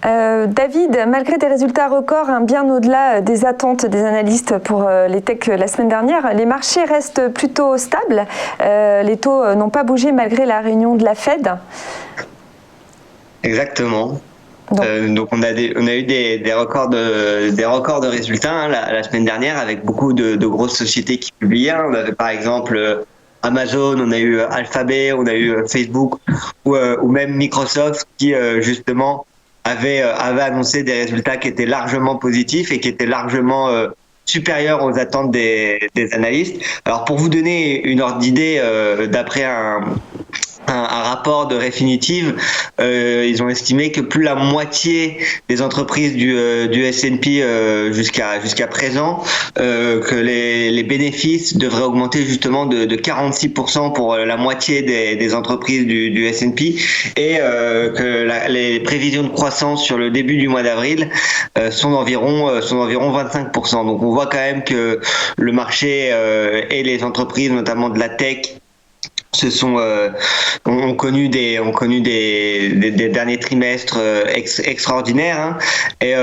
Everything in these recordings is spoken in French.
David, malgré des résultats records bien au-delà des attentes des analystes pour les techs la semaine dernière, les marchés restent plutôt stables. Les taux n'ont pas bougé malgré la réunion de la Fed. Exactement. Donc on a eu des records de résultats hein, la semaine dernière avec beaucoup de grosses sociétés qui publiaient. On avait par exemple Amazon, on a eu Alphabet, on a eu Facebook ou même Microsoft qui justement avait annoncé des résultats qui étaient largement positifs et qui étaient largement supérieurs aux attentes des analystes. Alors pour vous donner une ordre d'idée, d'après un rapport de Refinitiv, ils ont estimé que plus la moitié des entreprises du S&P jusqu'à présent, que les bénéfices devraient augmenter justement de 46% pour la moitié des entreprises du S&P et que les prévisions de croissance sur le début du mois d'avril sont d'environ 25%. Donc on voit quand même que le marché et les entreprises, notamment de la tech, ont connu des derniers trimestres extraordinaires hein. Et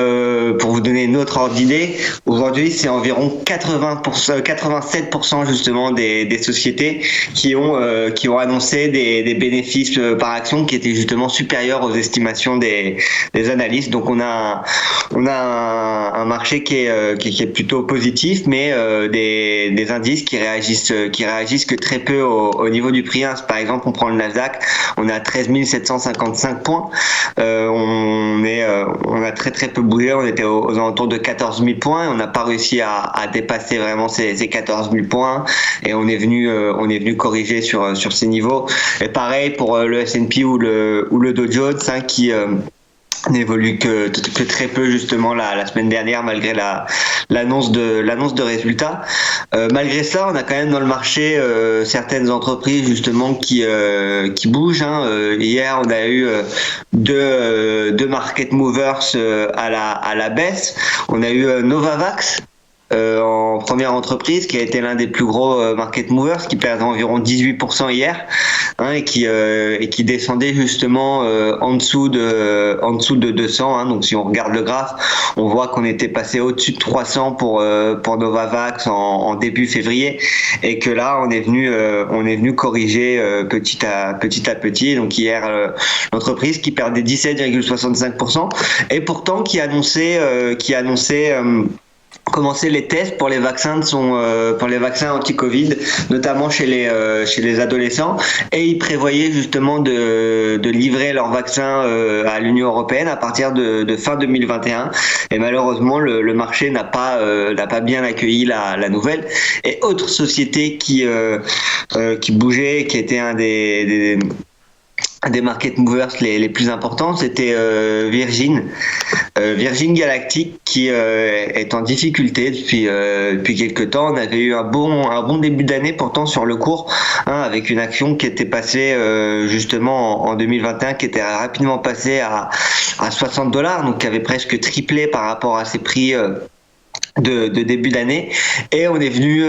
pour vous donner une autre ordre d'idée, aujourd'hui c'est environ 87% justement des sociétés qui ont annoncé des bénéfices par action qui étaient justement supérieurs aux estimations des analystes. Donc on a un marché qui est plutôt positif, mais des indices qui réagissent que très peu au niveau du prix. Par exemple, on prend le Nasdaq, on est à 13 755 points. On a très peu bougé, on était aux alentours de 14 000 points. On n'a pas réussi à dépasser vraiment ces 14 000 points et on est venu corriger sur ces niveaux. Et pareil pour le S&P ou le Dow Jones hein, qui n'évolue que très peu justement la semaine dernière malgré l'annonce de résultats. Malgré ça, on a quand même dans le marché certaines entreprises justement qui bougent. Hein. Hier, on a eu deux market movers à la baisse. On a eu Novavax. En première entreprise qui a été l'un des plus gros market movers qui perdait environ 18% hier hein, et qui descendait justement en dessous de 200 hein. Donc si on regarde le graphe, on voit qu'on était passé au-dessus de 300 pour Novavax en début février et que là on est venu corriger petit à petit. Donc hier l'entreprise qui perdait 17,65% et pourtant qui annonçait commencer les tests pour les vaccins anti-Covid, notamment chez les adolescents, et ils prévoyaient justement de livrer leurs vaccins à l'Union européenne à partir de fin 2021. Et malheureusement, le marché n'a pas bien accueilli la nouvelle. Et autre société qui bougeait, qui était un des market movers les plus importants, c'était Virgin Galactic qui est en difficulté depuis quelques temps. On avait eu un bon début d'année pourtant sur le cours hein, avec une action qui était passée justement en 2021 qui était rapidement passée à $60 donc qui avait presque triplé par rapport à ses prix de début d'année et on est venu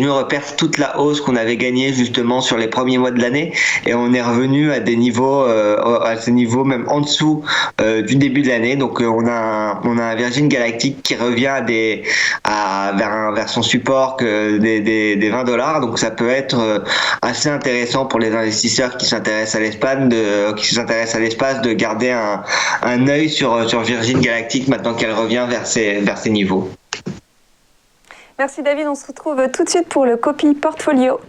reperdre toute la hausse qu'on avait gagnée justement sur les premiers mois de l'année et on est revenu à ce niveau même en dessous du début de l'année. Donc on a un Virgin Galactic qui revient vers son support des $20. Donc ça peut être assez intéressant pour les investisseurs qui s'intéressent à l'espace de garder un œil sur Virgin Galactic maintenant qu'elle revient vers ces niveaux. Merci David, on se retrouve tout de suite pour le Copy Portfolio.